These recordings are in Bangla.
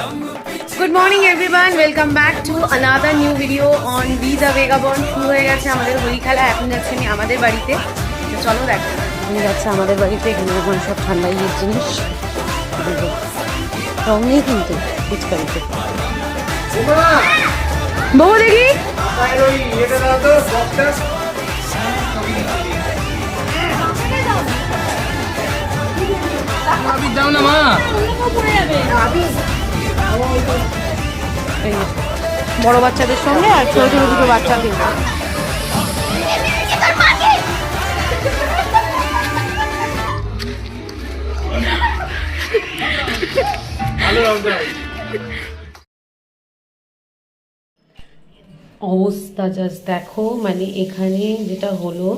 Good morning everyone, welcome back to another new video on Be the Vagabond. শুরু হয়ে গেছে আমাদের হোলি খেলা। এখন যাচ্ছি আমি আমাদের বাড়িতে, তো চলো দেখো। আমি যাচ্ছি আমাদের বাড়িতে, এখানে এখন সব ঠান্ডা ইয়ের জিনিস, রং নেই কিন্তু পিচকারিতে। বউ দেখি দাও না মা, বড় বাচ্চাদের সঙ্গে আর ছোট ছোট দুটো বাচ্চাদের। অবস্থা জাস্ট দেখো, মানে এখানে যেটা হলো,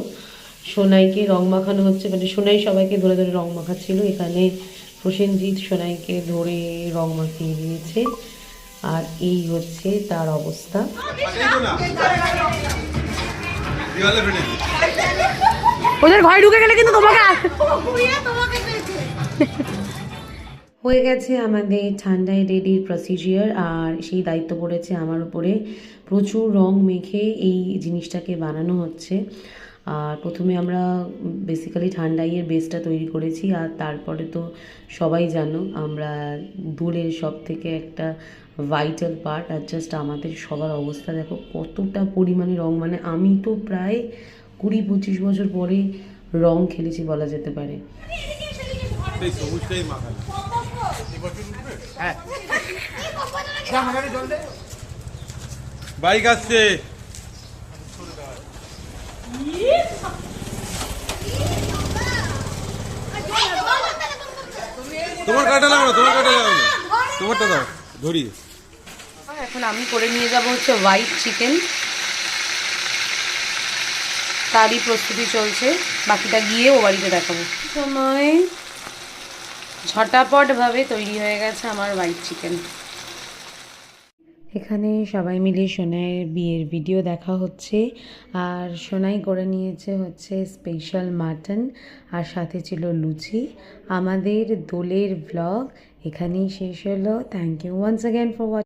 সোনাইকে রং মাখানো হচ্ছে, মানে সোনাই সবাইকে ধরে ধরে রং মাখাচ্ছিল। এখানে প্রসেনজিৎ সোনাইকে ধরে রং মাখিয়ে দিয়েছে, আর এই হচ্ছে তার অবস্থা। ওদের ঘরে ঢুকে গেলে কিন্তু তোমাকে হয়ে গেছে আমাদের ঠান্ডায় রেডির প্রসিজিয়ার, আর সেই দায়িত্ব পড়েছে আমার উপরে। প্রচুর রং মেখে এই জিনিসটাকে বানানো হচ্ছে। আর প্রথমে আমরা বেসিক্যালি ঠান্ডাইয়ের বেসটা তৈরি করেছি, আর তারপরে তো সবাই জানো আমরা দোলের সব থেকে একটা ভাইটাল পার্ট। আর জাস্ট আমাদের সবার অবস্থা দেখো কতটা পরিমাণে রং, মানে আমি তো প্রায় 20-25 বছর পরে রং খেলেছি বলা যেতে পারে। বাইক আসছে, তোমার কাটা লাগানো, তোমার কাটা লাগানো, তোমারটা দাও ধরি। এখন আমি করে নিয়ে যাব হচ্ছে হোয়াইট চিকেন, তারই প্রস্তুতি চলছে, বাকিটা গিয়ে ও বাড়িতে দেখাবো। সময় ঝটাপটভাবে তৈরি হয়ে গেছে আমার হোয়াইট চিকেন। এখানে সবাই মিলে সোনাইয়ের বিয়ের ভিডিও দেখা হচ্ছে, আর সোনাই করে নিয়েছে হচ্ছে স্পেশাল মাটন, আর সাথে ছিল লুচি। আমাদের দোলের ব্লগ এখানেই শেষ হলো। Thank you once again for watching.